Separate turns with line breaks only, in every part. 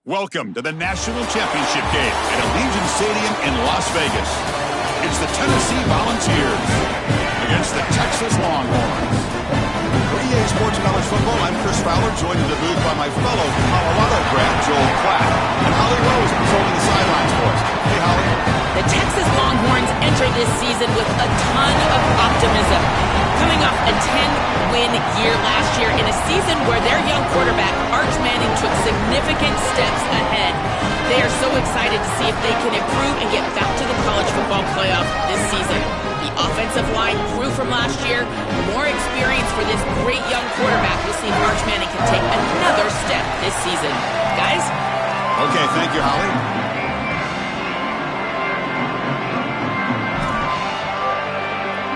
Welcome to the National Championship game at Allegiant Stadium in Las Vegas. It's the Tennessee Volunteers against the Texas Longhorns. For EA Sports College Football, I'm Chris Fowler, joined in the booth by my fellow Colorado grad, Joel Klatt, and Holly Rose controlling the sidelines for us. Hey, Holly.
The Texas Longhorns enter this season with a ton of optimism. Coming off a 10-win year last year in a season where their young quarterback, Arch Manning, took significant steps ahead. They are so excited to see if they can improve and get back to the college football playoff this season. The offensive line grew from last year. More experience for this great young quarterback. We'll see if Arch Manning can take another step this season. Guys?
Okay, thank you, Holly.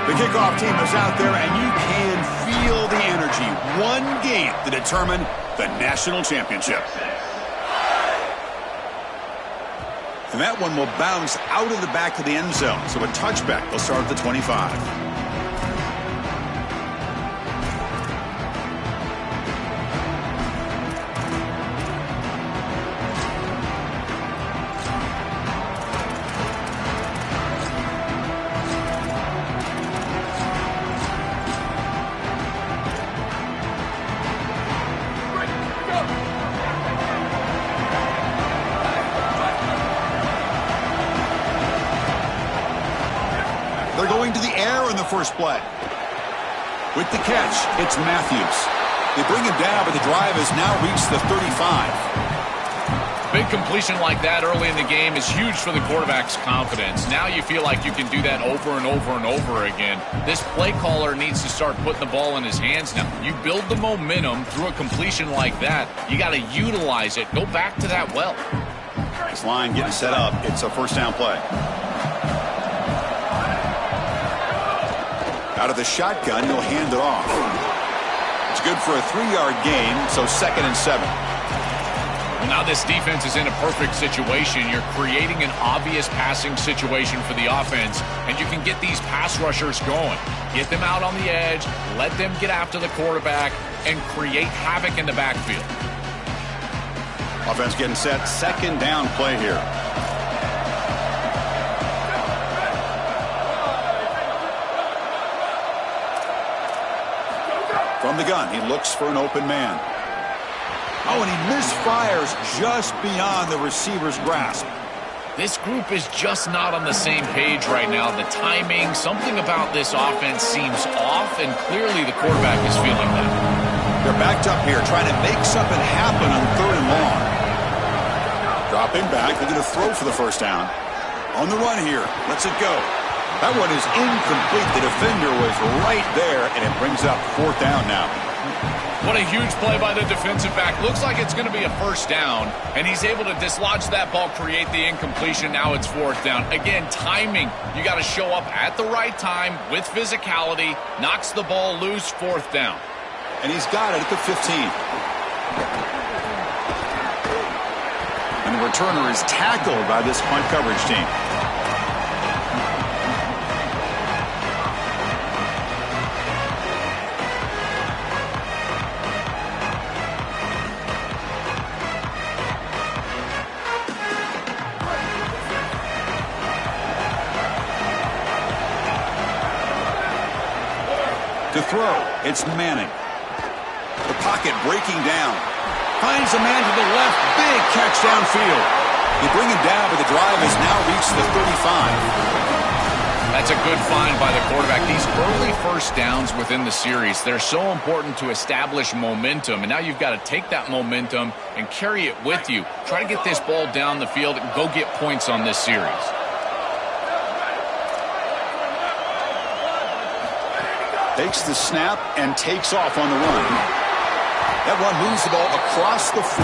The kickoff team is out there, and you can feel the energy. One game to determine the national championship. And that one will bounce out of the back of the end zone. So a touchback will start at the 25. They're going to the air in the first play. With the catch, it's Matthews. They bring him down, but the drive has now reached the 35.
Big completion like that early in the game is huge for the quarterback's confidence. Now you feel like you can do that over and over and over again. This play caller needs to start putting the ball in his hands now. You build the momentum through a completion like that. You got to utilize it. Go back to that well.
This line getting set up. It's a first down play. Out of the shotgun, he'll hand it off. It's good for a 3-yard gain, so 2nd and 7.
Well, now this defense is in a perfect situation. You're creating an obvious passing situation for the offense, and you can get these pass rushers going. Get them out on the edge, let them get after the quarterback, and create havoc in the backfield.
Offense getting set. 2nd down play here. From the gun, he looks for an open man. Oh, and he misfires just beyond the receiver's grasp.
This group is just not on the same page right now. The timing, something about this offense seems off, and clearly the quarterback is feeling that.
They're backed up here, trying to make something happen on 3rd and long. Dropping back, looking to throw for the first down. On the run here, lets it go. That one is incomplete. The defender was right there, and it brings up 4th down now.
What a huge play by the defensive back. Looks like it's going to be a first down, and he's able to dislodge that ball, create the incompletion. Now it's 4th down. Again, timing. You got to show up at the right time with physicality. Knocks the ball loose, 4th down.
And he's got it at the 15. And the returner is tackled by this punt coverage team. To throw, it's Manning. The pocket breaking down. Finds a man to the left. Big catch downfield. They bring him down, but the drive has now reached the 35.
That's a good find by the quarterback. These early first downs within the series, they're so important to establish momentum. And now you've got to take that momentum and carry it with you. Try to get this ball down the field and go get points on this series.
Takes the snap and takes off on the run. That run moves the ball across the 40.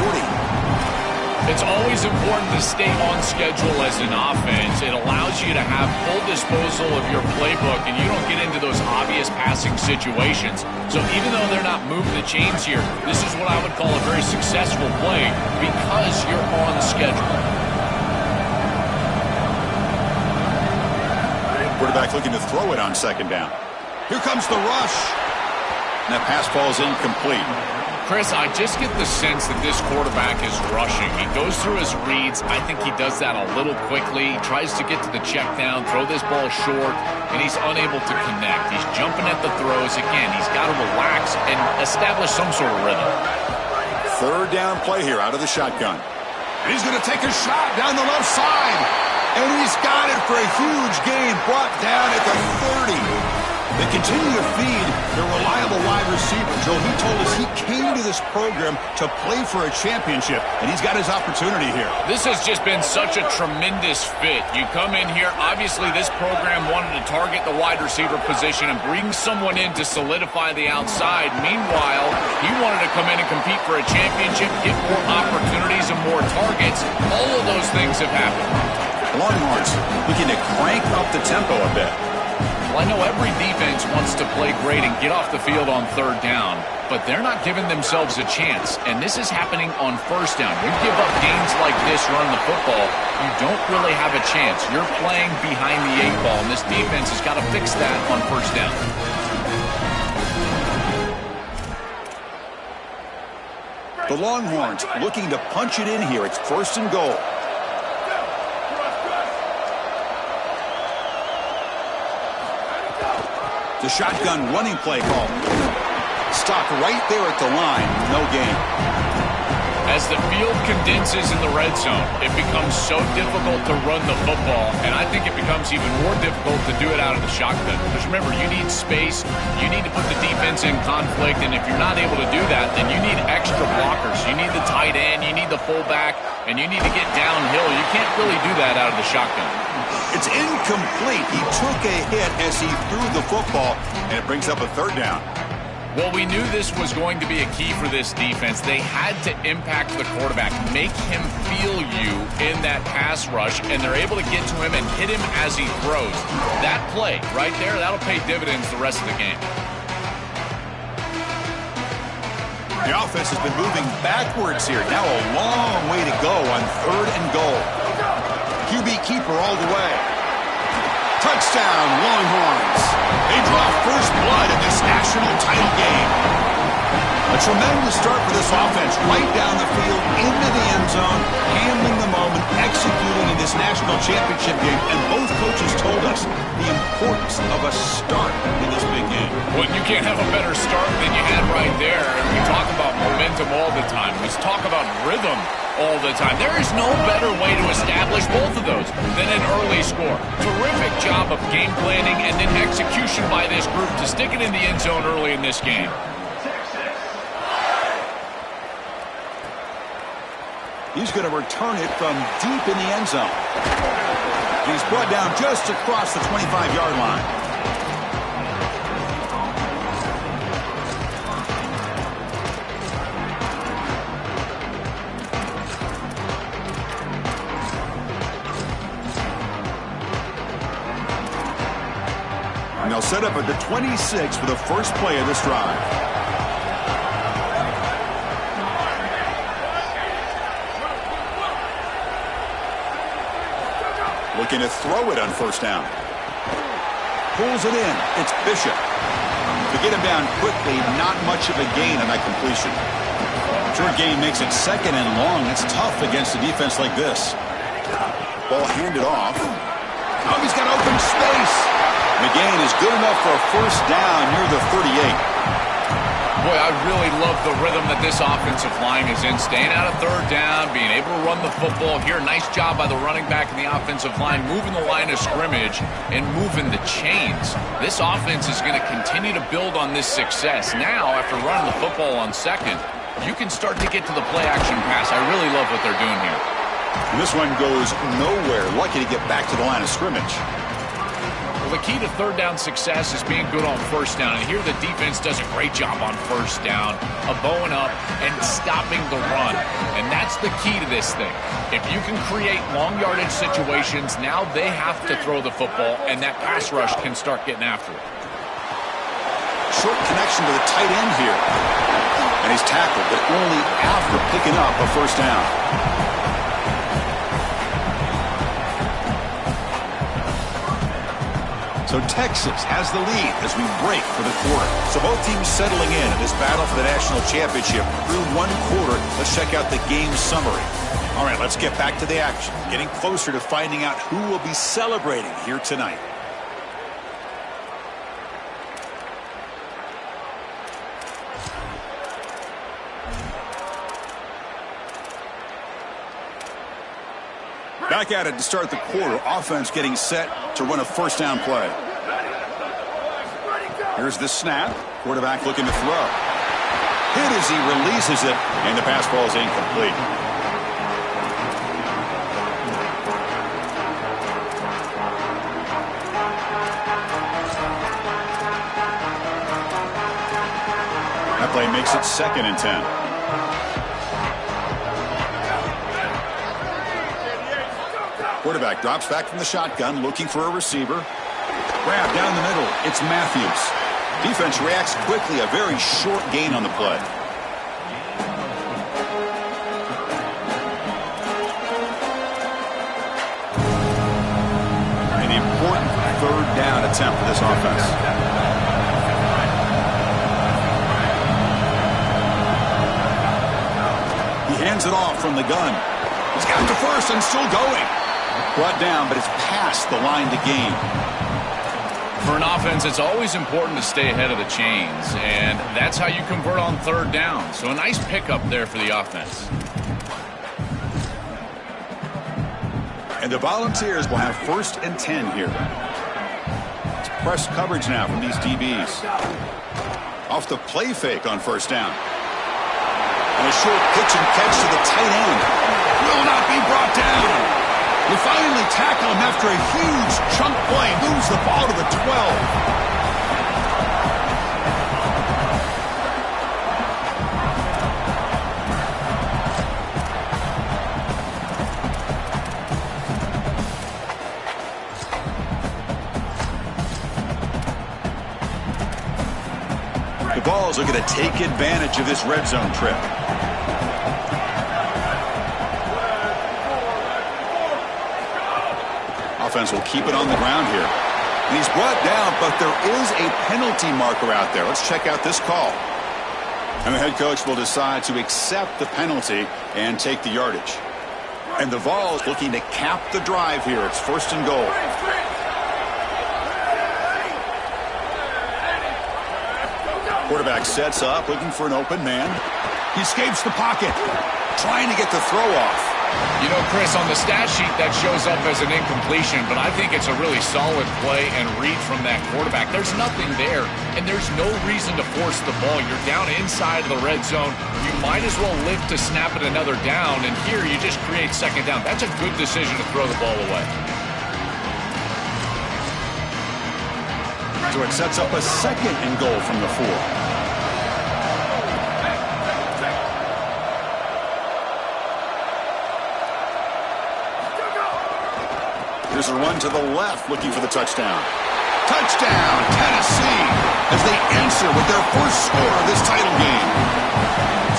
It's always important to stay on schedule as an offense. It allows you to have full disposal of your playbook, and you don't get into those obvious passing situations. So even though they're not moving the chains here, this is what I would call a very successful play because you're on schedule.
Quarterback looking to throw it on 2nd down. Here comes the rush. And that pass falls incomplete.
Chris, I just get the sense that this quarterback is rushing. He goes through his reads. I think he does that a little quickly. He tries to get to the check down, throw this ball short, and he's unable to connect. He's jumping at the throws. Again, he's got to relax and establish some sort of rhythm.
Third down play here out of the shotgun. And he's going to take a shot down the left side. And he's got it for a huge gain, brought down at the 30. They continue to feed their reliable wide receiver. Joe, he told us he came to this program to play for a championship, and he's got his opportunity here.
This has just been such a tremendous fit. You come in here, obviously this program wanted to target the wide receiver position and bring someone in to solidify the outside. Meanwhile, he wanted to come in and compete for a championship, get more opportunities and more targets. All of those things have happened.
Longhorns looking to crank up the tempo a bit.
Well, I know every defense wants to play great and get off the field on third down, but they're not giving themselves a chance, and this is happening on first down. You give up gains like this running the football, you don't really have a chance. You're playing behind the eight ball, and this defense has got to fix that on first down.
The Longhorns looking to punch it in here. It's first and goal. The shotgun running play call. Stopped right there at the line. No gain.
As the field condenses in the red zone, it becomes so difficult to run the football, and I think it becomes even more difficult to do it out of the shotgun. Because remember, you need space, you need to put the defense in conflict, and if you're not able to do that, then you need extra blockers. You need the tight end, you need the fullback, and you need to get downhill. You can't really do that out of the shotgun.
It's incomplete. He took a hit as he threw the football, and it brings up a third down.
Well, we knew this was going to be a key for this defense. They had to impact the quarterback, make him feel you in that pass rush, and they're able to get to him and hit him as he throws. That play right there, that'll pay dividends the rest of the game.
The offense has been moving backwards here. Now a long way to go on third and goal. QB keeper all the way. Touchdown, Longhorns. They draw first blood in this national title game. A tremendous start for this offense. Right down the field, into the end zone, handling the moment, executing in this national championship game. And both coaches told us the importance of a start in this big game.
Well, you can't have a better start than you had right there. And we talk about momentum all the time. We talk about rhythm all the time. There is no better way to establish both of those than an early score. Terrific job of game planning and then execution by this group to stick it in the end zone early in this game.
He's going to return it from deep in the end zone. He's brought down just across the 25-yard line. And they'll set up at the 26 for the first play of this drive. Looking to throw it on first down. Pulls it in. It's Bishop. To get him down quickly, not much of a gain on that completion. Short gain makes it second and long. It's tough against a defense like this. Ball handed off. Oh, he's got open space. McGain is good enough for a first down near the 38.
Boy, I really love the rhythm that this offensive line is in. Staying out of third down, being able to run the football here. Nice job by the running back and the offensive line, moving the line of scrimmage and moving the chains. This offense is going to continue to build on this success. Now, after running the football on second, you can start to get to the play-action pass. I really love what they're doing here.
And this one goes nowhere. Lucky to get back to the line of scrimmage.
Well, the key to third down success is being good on first down. And here the defense does a great job on first down of bowing up and stopping the run. And that's the key to this thing. If you can create long yardage situations, now they have to throw the football, and that pass rush can start getting after it.
Short connection to the tight end here. And he's tackled, but only after picking up a first down. So Texas has the lead as we break for the quarter. So both teams settling in this battle for the national championship through one quarter. Let's check out the game summary. All right, let's get back to the action. Getting closer to finding out who will be celebrating here tonight. Back at it to start the quarter. Offense getting set to run a first down play. Here's the snap. Quarterback looking to throw. Hit as he releases it, and the pass ball is incomplete. That play makes it 2nd and 10. Quarterback drops back from the shotgun, looking for a receiver. Grab down the middle. It's Matthews. Defense reacts quickly. A very short gain on the play. An important 3rd down attempt for this offense. He hands it off from the gun. He's got to first and still going. Brought down, but it's past the line to gain.
For an offense, it's always important to stay ahead of the chains, and that's how you convert on 3rd down. So a nice pickup there for the offense.
And the Volunteers will have 1st and 10 here. It's press coverage now from these DBs. Off the play fake on 1st down. And a short pitch and catch to the tight end. Will not be brought down. You finally tackle him after a huge chunk play. Moves the ball to the 12. The Vols are going to take advantage of this red zone trip. Offense will keep it on the ground here. And he's brought down, but there is a penalty marker out there. Let's check out this call. And the head coach will decide to accept the penalty and take the yardage. And the Vols looking to cap the drive here. It's 1st and goal. Quarterback sets up, looking for an open man. He escapes the pocket, trying to get the throw off.
You know, Chris, on the stat sheet that shows up as an incompletion, but I think it's a really solid play and read from that quarterback. There's nothing there, and there's no reason to force the ball. You're down inside of the red zone. You might as well live to snap it another down, and here you just create 2nd down. That's a good decision to throw the ball away.
So it sets up a 2nd and goal from the 4. There's a run to the left, looking for the touchdown. Touchdown, Tennessee, as they answer with their first score of this title game.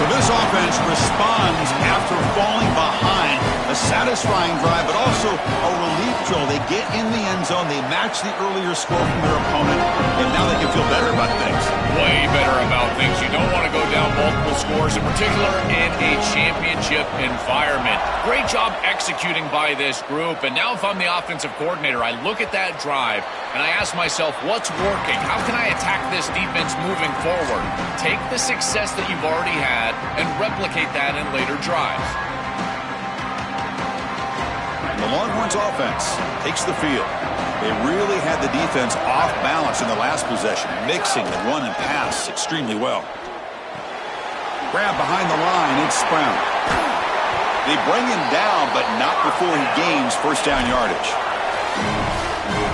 So this offense responds after falling behind. A satisfying drive, but also a relief drill. They get in the end zone. They match the earlier score from their opponent, and now they can feel better about things.
Way better about things. You don't want to go down multiple scores, in particular in a championship environment. Great job executing by this group. And now if I'm the offensive coordinator, I look at that drive, and I ask myself, what's working? How can I attack this defense moving forward? Take the success that you've already had and replicate that in later drives.
The Longhorns offense takes the field. They really had the defense off balance in the last possession, mixing the run and pass extremely well. Grab behind the line, it's Brown. They bring him down, but not before he gains 1st down yardage.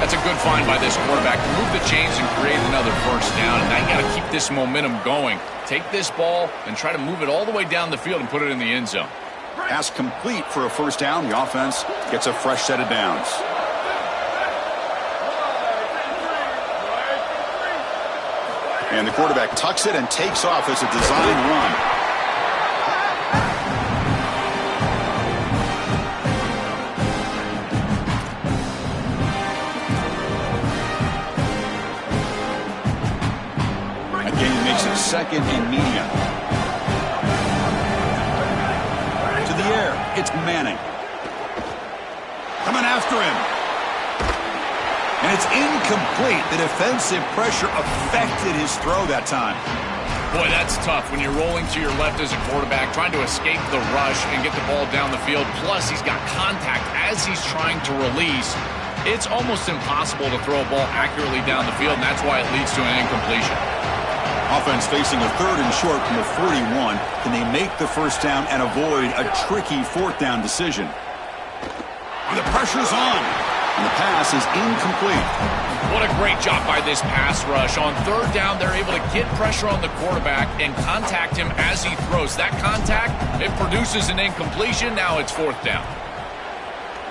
That's a good find by this quarterback. Move the chains and create another 1st down. And now you got to keep this momentum going. Take this ball and try to move it all the way down the field and put it in the end zone.
Pass complete for a 1st down. The offense gets a fresh set of downs. And the quarterback tucks it and takes off as a design run. Second and medium. To the air. It's Manning. Coming after him. And it's incomplete. The defensive pressure affected his throw that time.
Boy, that's tough when you're rolling to your left as a quarterback, trying to escape the rush and get the ball down the field. Plus, he's got contact as he's trying to release. It's almost impossible to throw a ball accurately down the field, and that's why it leads to an incompletion.
Offense facing a 3rd and short from the 41. Can they make the first down and avoid a tricky 4th down decision? And the pressure's on. And the pass is incomplete.
What a great job by this pass rush. On 3rd down, they're able to get pressure on the quarterback and contact him as he throws. That contact, it produces an incompletion. Now it's 4th down.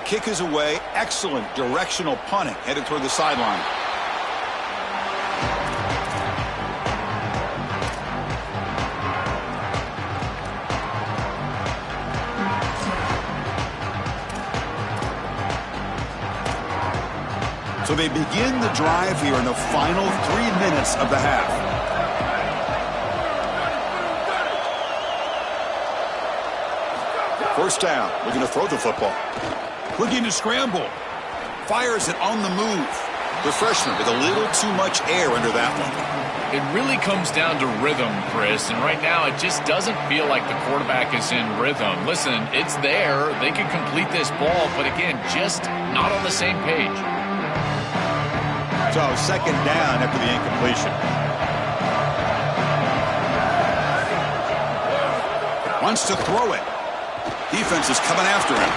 Kick is away. Excellent directional punting headed toward the sideline. So they begin the drive here in the final 3 minutes of the half. First down, looking to throw the football. Looking to scramble. Fires it on the move. The freshman with a little too much air under that one.
It really comes down to rhythm, Chris, and right now it just doesn't feel like the quarterback is in rhythm. Listen, it's there. They can complete this ball, but again, just not on the same page.
So, second down after the incompletion. Wants to throw it. Defense is coming after him.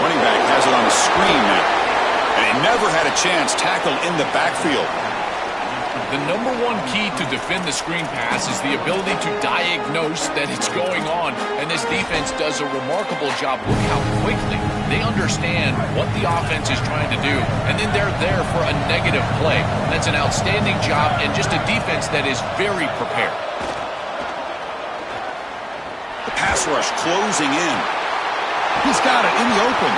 Running back has it on the screen now. And he never had a chance tackled in the backfield.
The number one key to defend the screen pass is the ability to diagnose that it's going on. And this defense does a remarkable job. Look how quickly they understand what the offense is trying to do. And then they're there for a negative play. That's an outstanding job and just a defense that is very prepared.
The pass rush closing in. He's got it in the open.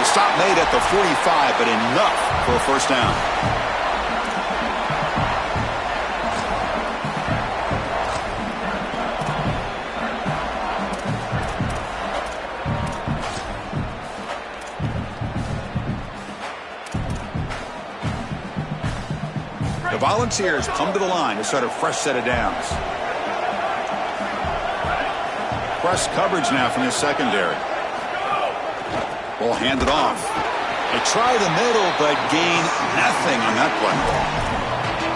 The stop made at the 45, but enough for a first down. The Volunteers come to the line to start a fresh set of downs. Press coverage now from the secondary. Ball handed off. They try the middle, but gain nothing on that play.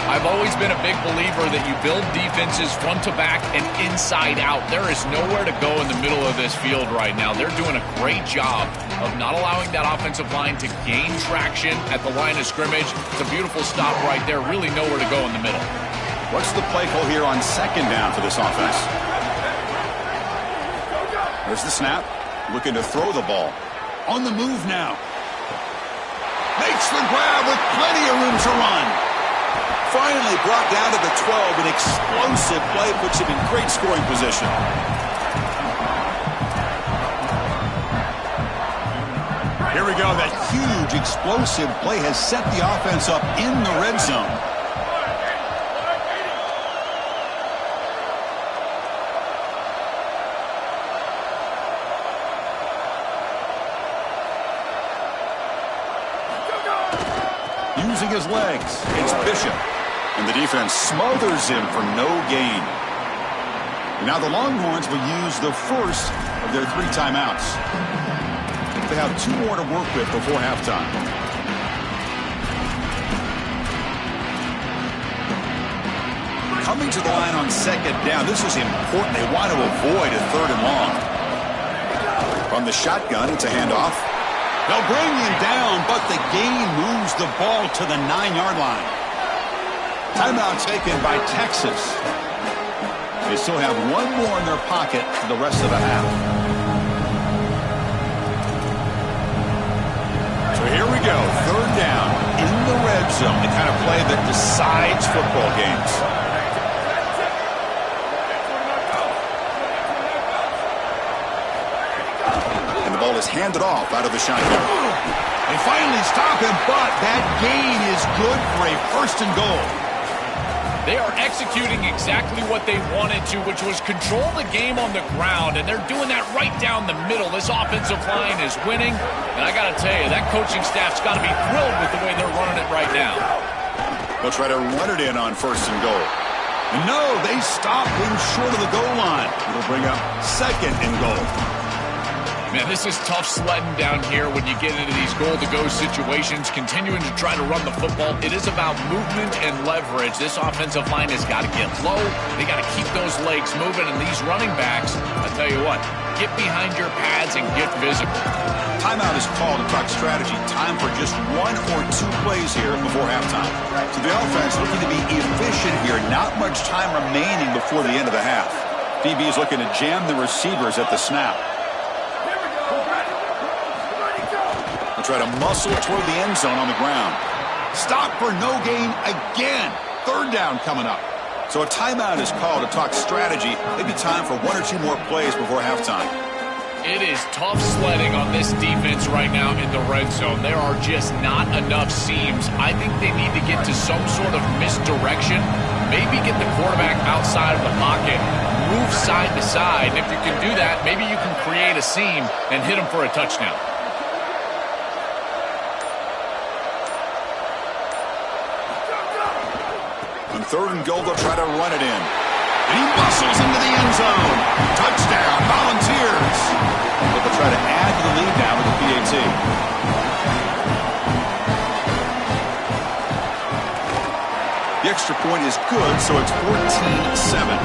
I've always been a big believer that you build defenses front to back and inside out. There is nowhere to go in the middle of this field right now. They're doing a great job of not allowing that offensive line to gain traction at the line of scrimmage. It's a beautiful stop right there. Really nowhere to go in the middle.
What's the play call here on second down for this offense? There's the snap. Looking to throw the ball. On the move now. Makes the grab with plenty of room to run. Finally brought down to the 12. An explosive play puts him in great scoring position. Here we go. That huge explosive play has set the offense up in the red zone. Using his legs, it's Bishop. And the defense smothers him for no gain. Now the Longhorns will use the first of their 3 timeouts. They have 2 more to work with before halftime. Coming to the line on second down, this is important. They want to avoid a 3rd and long. From the shotgun, it's a handoff. They'll bring him down, but the gain moves the ball to the 9-yard line. Timeout taken by Texas. They still have 1 more in their pocket for the rest of the half. So here we go, 3rd down in the red zone, the kind of play that decides football games. Ball is handed off out of the shotgun. They finally stop him, but that gain is good for a 1st and goal.
They are executing exactly what they wanted to, which was control the game on the ground, and they're doing that right down the middle. This offensive line is winning, and I got to tell you, that coaching staff's got to be thrilled with the way they're running it right now.
They'll try to run it in on 1st and goal. And no, they stop in short of the goal line. It'll bring up 2nd and goal.
Man, this is tough sledding down here when you get into these goal-to-go situations, continuing to try to run the football. It is about movement and leverage. This offensive line has got to get low. They got to keep those legs moving, and these running backs, I tell you what, get behind your pads and get visible.
Timeout is called to talk strategy. Time for just 1 or 2 plays here before halftime. So the offense looking to be efficient here. Not much time remaining before the end of the half. DB is looking to jam the receivers at the snap. They'll try to muscle toward the end zone on the ground. Stop for no gain again. 3rd down coming up. So a timeout is called to talk strategy. Maybe time for 1 or 2 more plays before halftime.
It is tough sledding on this defense right now in the red zone. There are just not enough seams. I think they need to get to some sort of misdirection. Maybe get the quarterback outside of the pocket, move side to side. And if you can do that, maybe you can create a seam and hit him for a touchdown.
On 3rd and goal, they'll try to run it in. And he muscles into the end zone. Touchdown, Volunteers. But they'll try to add to the lead now with the PAT. The extra point is good, so it's 14-7.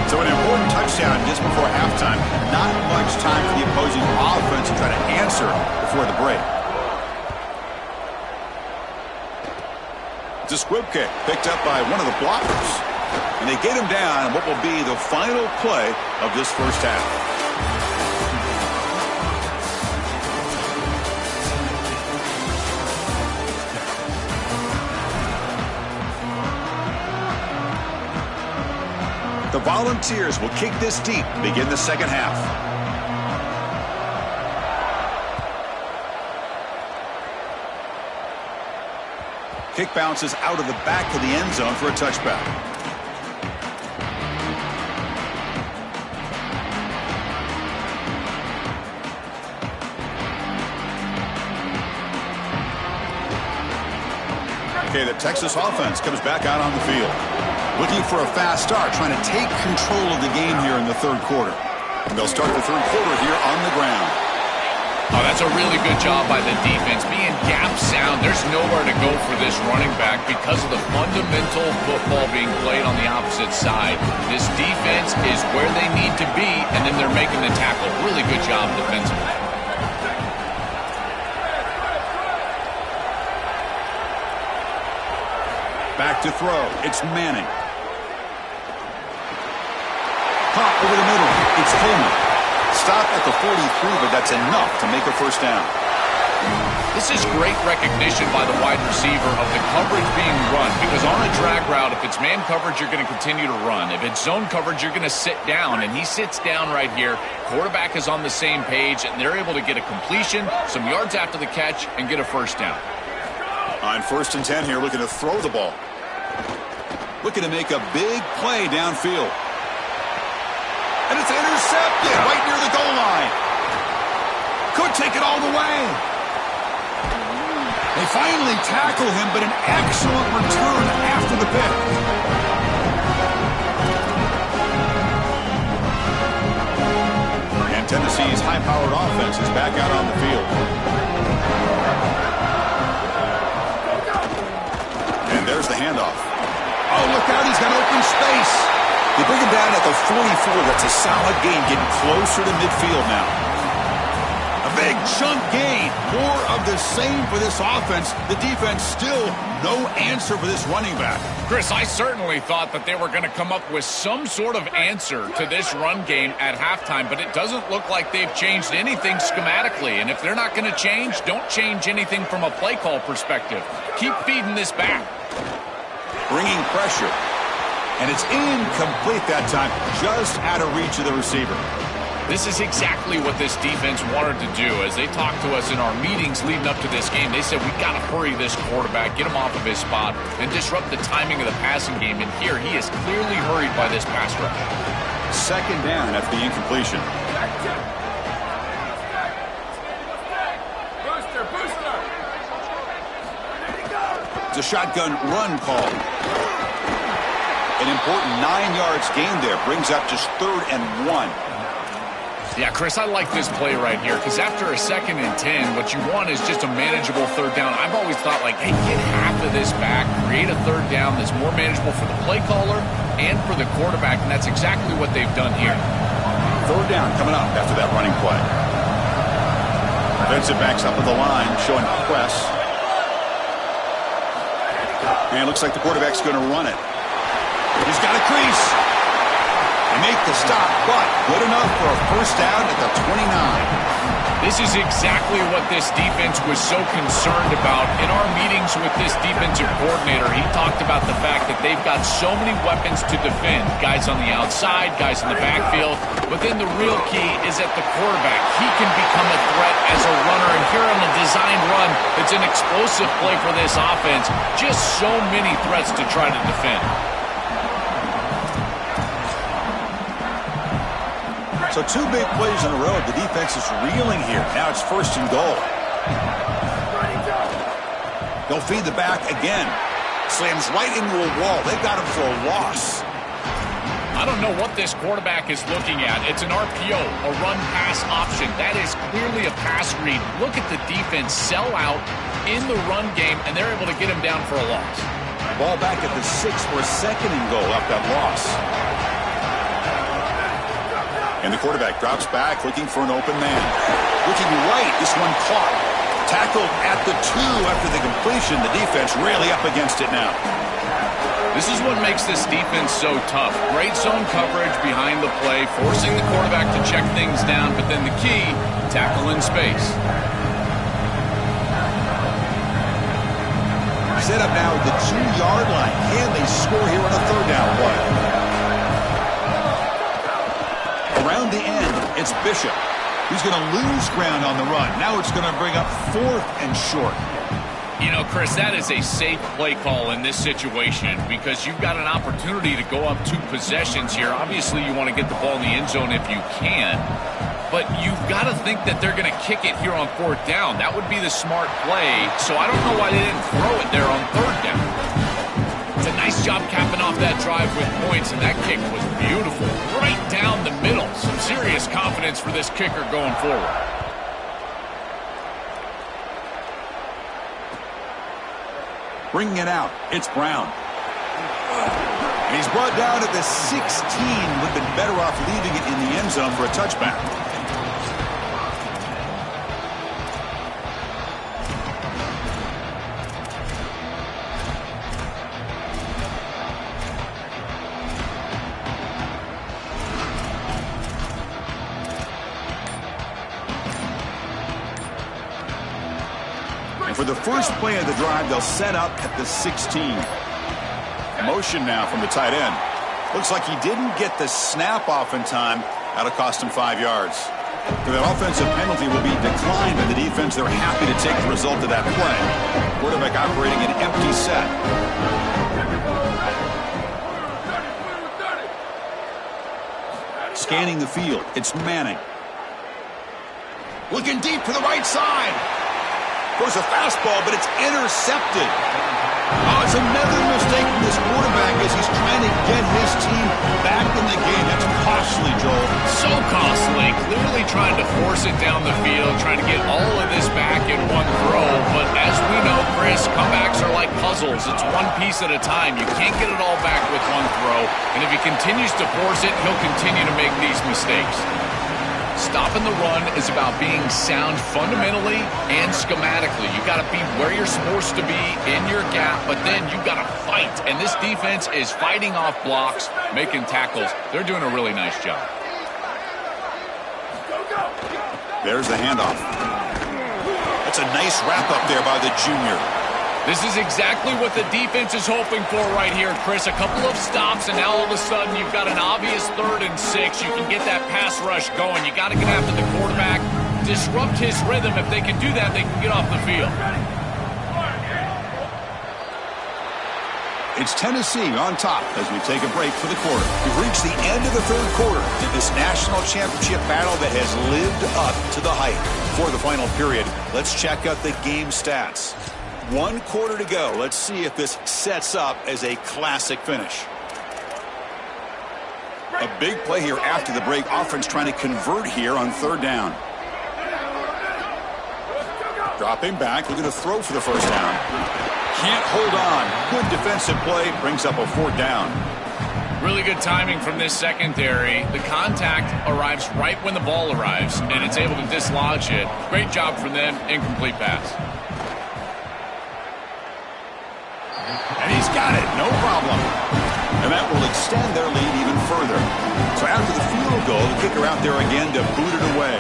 So an important touchdown just before halftime. Not much time for the opposing offense to try to answer before the break. It's a squib kick picked up by one of the blockers. And they get him down in what will be the final play of this first half. The Volunteers will kick this deep to begin the second half. Kick bounces out of the back of the end zone for a touchback. Okay, the Texas offense comes back out on the field. Looking for a fast start, trying to take control of the game here in the 3rd quarter. And they'll start the 3rd quarter here on the ground.
Oh, that's a really good job by the defense. Being gap sound, there's nowhere to go for this running back because of the fundamental football being played on the opposite side. This defense is where they need to be, and then they're making the tackle. Really good job defensively.
Back to throw. It's Manning. Pop over the middle. It's Coleman. Stop at the 43, but that's enough to make a first down.
This is great recognition by the wide receiver of the coverage being run, because on a drag route, if it's man coverage, you're going to continue to run. If it's zone coverage, you're going to sit down, and he sits down right here. Quarterback is on the same page, and they're able to get a completion, some yards after the catch, and get a first down.
On 1st and 10 here, looking to throw the ball. Looking to make a big play downfield. And it's intercepted right near the goal line. Could take it all the way. They finally tackle him, but an excellent return after the pick. And Tennessee's high-powered offense is back out on the field. And there's the handoff. Oh, look out, he's got open space. They bring him down at the 44. That's a solid gain, getting closer to midfield now. A big chunk gain. More of the same for this offense. The defense still no answer for this running back.
Chris, I certainly thought that they were going to come up with some sort of answer to this run game at halftime, but it doesn't look like they've changed anything schematically. And if they're not going to change, don't change anything from a play call perspective. Keep feeding this back.
Bringing pressure. And it's incomplete that time, just out of reach of the receiver.
This is exactly what this defense wanted to do. As they talked to us in our meetings leading up to this game, they said, we got to hurry this quarterback, get him off of his spot, and disrupt the timing of the passing game. And here, he is clearly hurried by this pass rush.
Second down after the incompletion. It's a shotgun run call. An important 9 yards gain there. Brings up just 3rd and 1.
Yeah, Chris, I like this play right here because after a 2nd and 10, what you want is just a manageable 3rd down. I've always thought, like, hey, get half of this back, create a 3rd down that's more manageable for the play caller and for the quarterback, and that's exactly what they've done here.
3rd down coming up after that running play. Defensive backs up at the line, showing press. And it looks like the quarterback's going to run it. He's got a crease. They make the stop, but good enough for a 1st down at the 29.
This is exactly what this defense was so concerned about. In our meetings with this defensive coordinator, he talked about the fact that they've got so many weapons to defend. Guys on the outside, guys in the backfield. But then the real key is at the quarterback. He can become a threat as a runner. And here on the designed run, it's an explosive play for this offense. Just so many threats to try to defend.
So 2 big plays in a row. The defense is reeling here. Now it's 1st and goal. They'll feed the back again. Slams right into a wall. They got him for a loss.
I don't know what this quarterback is looking at. It's an RPO, a run-pass option. That is clearly a pass read. Look at the defense sell out in the run game, and they're able to get him down for a loss.
Ball back at the 6 for a 2nd and goal after that loss. And the quarterback drops back, looking for an open man. Looking right, this one caught. Tackled at the 2 after the completion. The defense really up against it now.
This is what makes this defense so tough. Great zone coverage behind the play, forcing the quarterback to check things down, but then the key, tackle in space.
Set up now at the 2-yard line. Can they score here on a 3rd down play? Around the end, it's Bishop. He's going to lose ground on the run. Now it's going to bring up 4th and short.
You know, Chris, that is a safe play call in this situation because you've got an opportunity to go up 2 possessions here. Obviously, you want to get the ball in the end zone if you can, but you've got to think that they're going to kick it here on 4th down. That would be the smart play, so I don't know why they didn't throw it there on 3rd down. It's a nice job capping off that drive with points, and that kick was beautiful. Right down the middle. Some serious confidence for this kicker going forward.
Bringing it out, it's Brown. And he's brought down at the 16. Would have been better off leaving it in the end zone for a touchback. For the first play of the drive, they'll set up at the 16. Motion now from the tight end. Looks like he didn't get the snap off in time. That'll cost him 5 yards. So that offensive penalty will be declined by the defense. They're happy to take the result of that play. Quarterback operating an empty set. Scanning the field. It's Manning. Looking deep to the right side. Throws a fastball, but it's intercepted. Oh, it's another mistake from this quarterback as he's trying to get his team back in the game. That's costly, Joel.
So costly. Clearly trying to force it down the field, trying to get all of this back in one throw. But as we know, Chris, comebacks are like puzzles. It's one piece at a time. You can't get it all back with one throw. And if he continues to force it, he'll continue to make these mistakes. Stopping the run is about being sound fundamentally and schematically. You got to be where you're supposed to be in your gap, but then you got to fight. And this defense is fighting off blocks, making tackles. They're doing a really nice job. There's the handoff. That's a nice wrap up there by the junior. This is exactly what the defense is hoping for right here, Chris. A couple of stops, and now all of a sudden you've got an obvious 3rd and 6. You can get that pass rush going. You got to get after the quarterback, disrupt his rhythm. If they can do that, they can get off the field.
It's Tennessee on top as we take a break for the quarter. We've reached the end of the 3rd quarter in this national championship battle that has lived up to the hype. For the final period, let's check out the game stats. 1 quarter to go. Let's see if this sets up as a classic finish. A big play here after the break. Offense trying to convert here on 3rd down. Dropping back, looking to throw for the 1st down. Can't hold on. Good defensive play. Brings up a 4th down.
Really good timing from this secondary. The contact arrives right when the ball arrives, and it's able to dislodge it. Great job from them. Incomplete pass.
And he's got it. No problem. And that will extend their lead even further. So after the field goal, the kicker out there again to boot it away.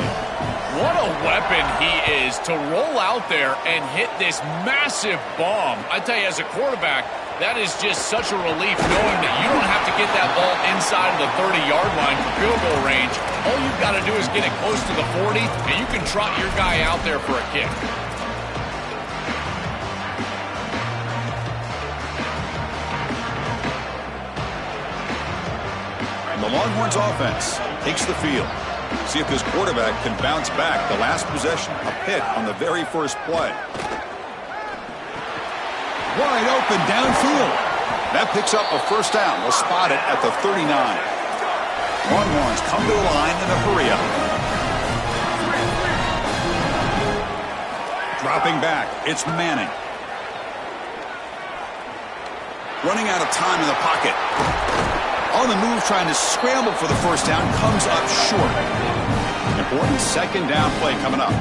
What a weapon he is to roll out there and hit this massive bomb. I tell you, as a quarterback, that is just such a relief knowing that you don't have to get that ball inside of the 30-yard line for field goal range. All you've got to do is get it close to the 40, and you can trot your guy out there for a kick.
And the Longhorns offense takes the field. See if this quarterback can bounce back. The last possession, a hit on the very first play. Wide open downfield. That picks up a 1st down. They'll spot it at the 39. Longhorns come to the line in a hurry up. Dropping back. It's Manning. Running out of time in the pocket. On the move, trying to scramble for the 1st down, comes up short. Important 2nd down play coming up.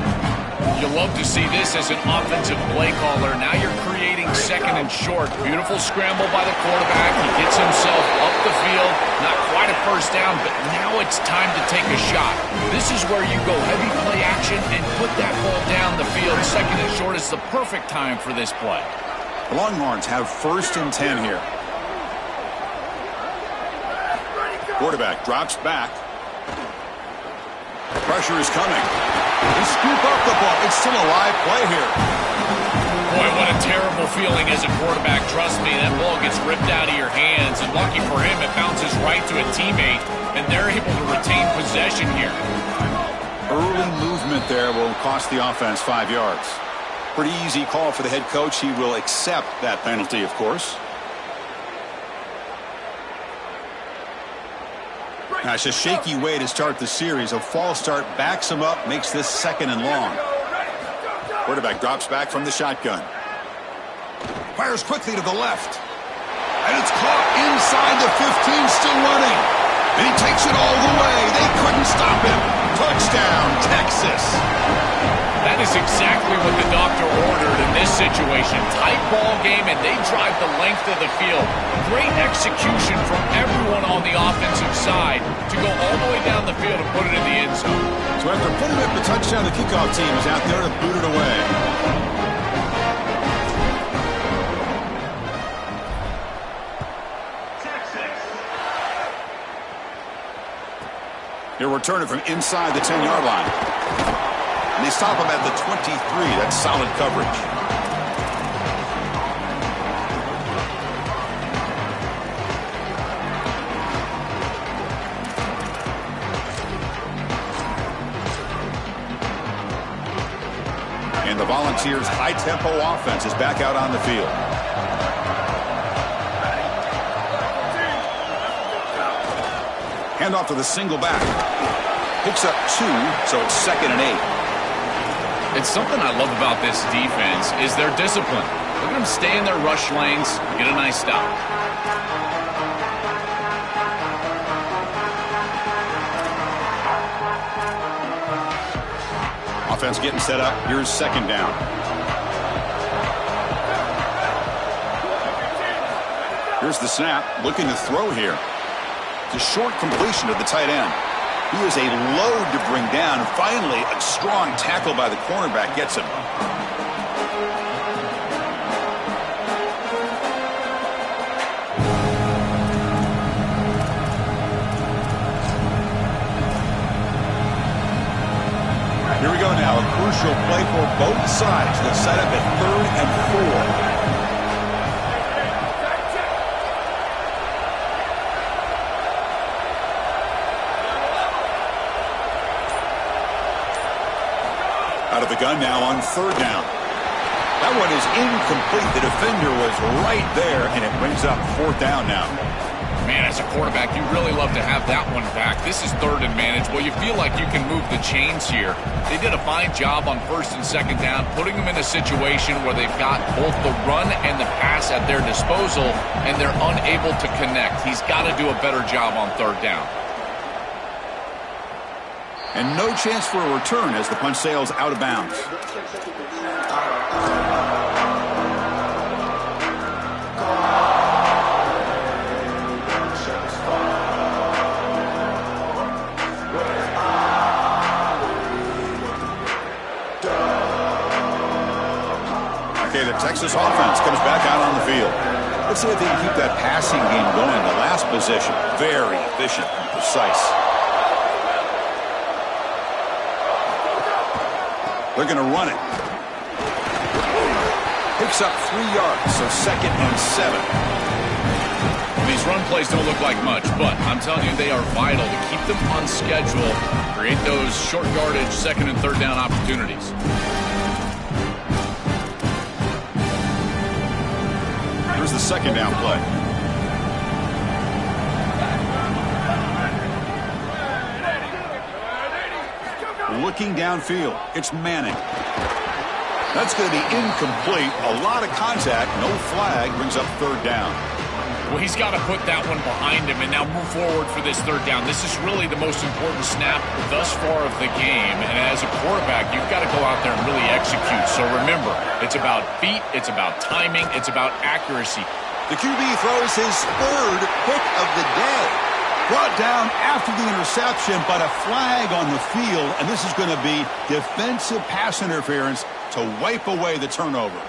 You love to see this as an offensive play caller. Now you're creating 2nd and short. Beautiful scramble by the quarterback. He gets himself up the field. Not quite a 1st down, but now it's time to take a shot. This is where you go heavy play action and put that ball down the field. 2nd and short is the perfect time for this play.
The Longhorns have 1st and 10 here. Quarterback drops back. Pressure is coming. They scoop up the ball. It's still a live play here.
Boy, what a terrible feeling as a quarterback. Trust me, that ball gets ripped out of your hands. And lucky for him, it bounces right to a teammate. And they're able to retain possession here.
Early movement there will cost the offense 5 yards. Pretty easy call for the head coach. He will accept that penalty, of course. Now, it's a shaky way to start the series. A false start backs him up, makes this 2nd and long. Quarterback drops back from the shotgun. Fires quickly to the left. And it's caught inside the 15, still running. And he takes it all the way. They couldn't stop him. Touchdown, Texas.
That is exactly what the doctor ordered in this situation. Tight ball game, and they drive the length of the field. Great execution from everyone on the offensive side to go all the way down the field and put it in the end zone.
So after putting up the touchdown, the kickoff team is out there to boot it away. He'll return it from inside the 10-yard line. And they stop him at the 23. That's solid coverage. And the Volunteers' high-tempo offense is back out on the field. Handoff to the single back. Picks up 2, so it's 2nd and 8.
It's something I love about this defense is their discipline. Look at them stay in their rush lanes, get a nice stop.
Offense getting set up. Here's 2nd down. Here's the snap. Looking to throw here. It's a short completion to the tight end. He was a load to bring down. Finally, a strong tackle by the cornerback gets him. crucial play for both sides. The setup at 3rd and 4. Out of the gun now on 3rd down. That one is incomplete. The defender was right there, and it brings up 4th down now.
Man, as a quarterback, you really love to have that one back. This is 3rd and managed. Well, you feel like you can move the chains here. They did a fine job on 1st and 2nd down, putting them in a situation where they've got both the run and the pass at their disposal, and they're unable to connect. He's got to do a better job on 3rd down.
And no chance for a return as the punt sails out of bounds. Okay, the Texas offense comes back out on the field. Let's see if they can keep that passing game going. The last possession, very efficient and precise. They're going to run it. Picks up 3 yards, so 2nd and 7.
These run plays don't look like much, but I'm telling you, they are vital to keep them on schedule, create those short yardage 2nd and 3rd down opportunities.
Here's the 2nd down play. Looking downfield, it's Manning. That's going to be incomplete. A lot of contact, no flag, brings up 3rd down.
Well, he's got to put that one behind him and now move forward for this 3rd down. This is really the most important snap thus far of the game. And as a quarterback, you've got to go out there and really execute. So remember, it's about feet, it's about timing, it's about accuracy.
The QB throws his 3rd pick of the day. Brought down after the interception, but a flag on the field, and this is going to be defensive pass interference to wipe away the turnover.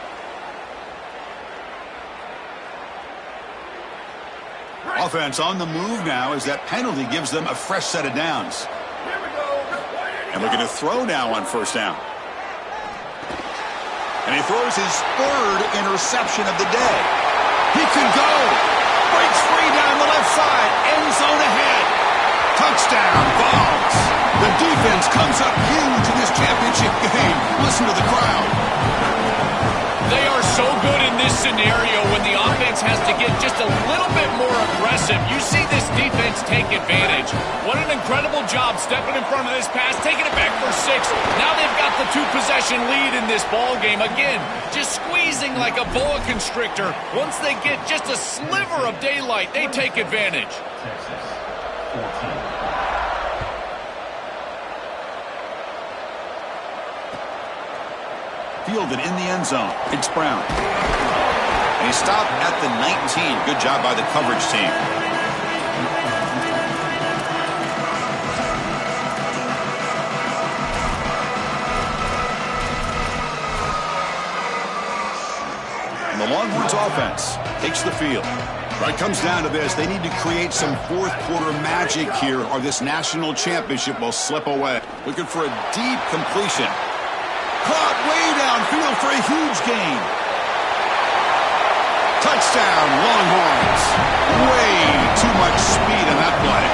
Offense on the move now as that penalty gives them a fresh set of downs. And looking to throw now on 1st down. And he throws his 3rd interception of the day. He can go. Breaks free down the left side. End zone ahead. Touchdown, Vols. The defense comes up huge in this championship game. Listen to the crowd.
They are so good in this scenario when the offense has to get just a little bit more aggressive. You see this defense take advantage. What an incredible job stepping in front of this pass, taking it back for 6. Now they've got the 2-possession lead in this ball game. Again, just squeezing like a boa constrictor. Once they get just a sliver of daylight, they take advantage.
Fielded in the end zone. It's Brown. And he stopped at the 19. Good job by the coverage team. And the Longhorns offense takes the field. Right, comes down to this. They need to create some 4th quarter magic here, or this national championship will slip away. Looking for a deep completion. Caught way downfield for a huge gain. Touchdown, Longhorns. Way too much speed in that play.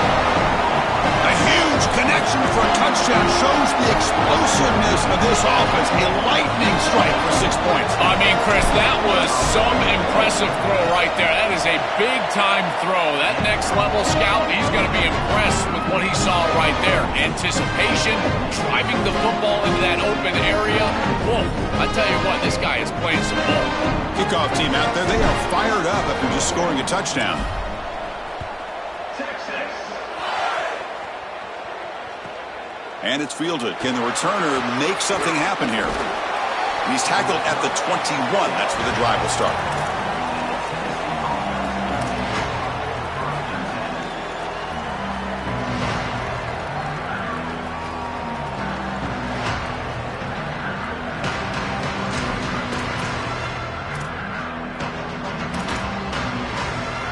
A huge connection for a touchdown shows the explosiveness of this offense. A lightning strike for 6 points.
I mean, Chris, that was some impressive throw right there. That is a big-time throw. That next-level scout, he's going to be impressed with what he saw right there. Anticipation, driving the football into that open area. Whoa, I tell you what, this guy is playing some ball.
Kickoff team out there, they are fired up after just scoring a touchdown. And it's fielded. Can the returner make something happen here? And he's tackled at the 21. That's where the drive will start.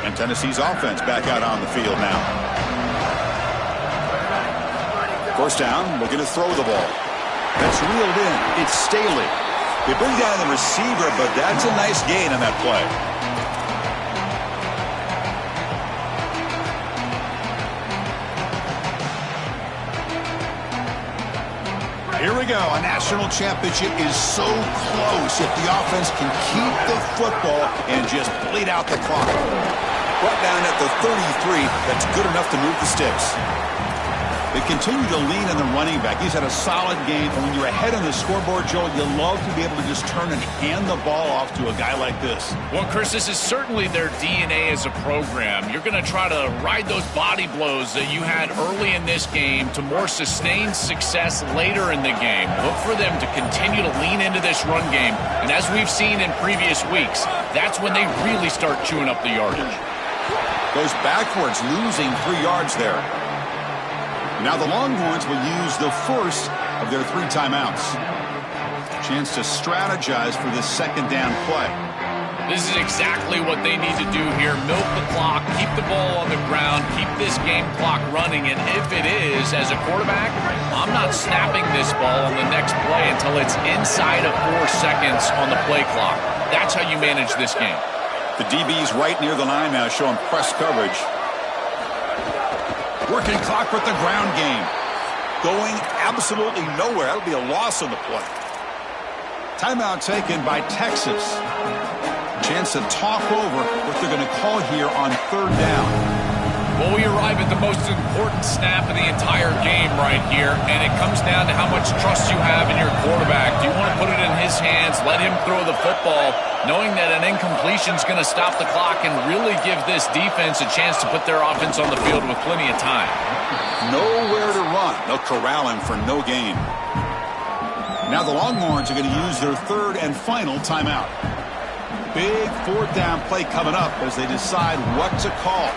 And Tennessee's offense back out on the field now. 1st down, looking to throw the ball. That's reeled in. It's Staley. They bring down the receiver, but that's a nice gain on that play. Here we go. A national championship is so close if the offense can keep the football and just bleed out the clock. Brought down at the 33. That's good enough to move the sticks. They continue to lean on the running back. He's had a solid game. And when you're ahead on the scoreboard, Joel, you love to be able to just turn and hand the ball off to a guy like this.
Well, Chris, this is certainly their DNA as a program. You're going to try to ride those body blows that you had early in this game to more sustained success later in the game. Look for them to continue to lean into this run game. And as we've seen in previous weeks, that's when they really start chewing up the yardage.
Goes backwards, losing 3 yards there. Now the Longhorns will use the first of their 3 timeouts. Chance to strategize for this second down play.
This is exactly what they need to do here. Milk the clock, keep the ball on the ground, keep this game clock running. And if it is, as a quarterback, I'm not snapping this ball on the next play until it's inside of 4 seconds on the play clock. That's how you manage this game.
The DB's right near the line now, showing press coverage. Working clock with the ground game. Going absolutely nowhere. That'll be a loss on the play. Timeout taken by Texas. Chance to talk over what they're going to call here on 3rd down.
Well, we arrive at the most important snap of the entire game right here, and it comes down to how much trust you have in your quarterback. Do you want to put it in his hands, let him throw the football, knowing that an incompletion is going to stop the clock and really give this defense a chance to put their offense on the field with plenty of time?
Nowhere to run. They'll corral him for no gain. Now the Longhorns are going to use their 3rd and final timeout. Big 4th down play coming up as they decide what to call.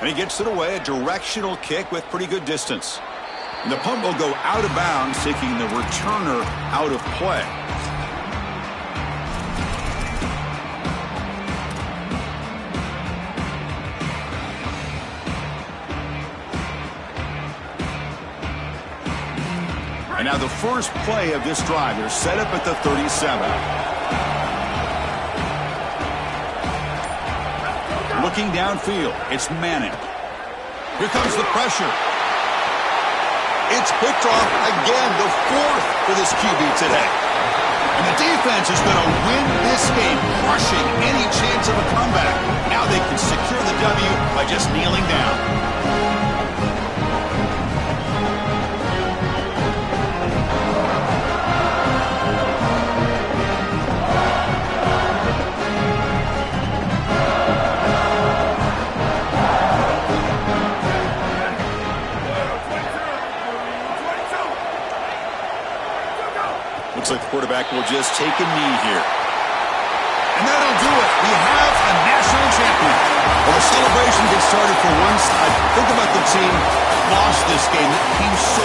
And he gets it away, a directional kick with pretty good distance. And the punt will go out of bounds, taking the returner out of play. And now the first play of this drive, they're set up at the 37. Looking downfield, it's Manning. Here comes the pressure. It's picked off again, the 4th for this QB today. And the defense is going to win this game, crushing any chance of a comeback. Now they can secure the W by just kneeling down. Looks like the quarterback will just take a knee here. And that'll do it. We have a national champion. Well, the celebration gets started for one side. Think about the team that lost this game that came so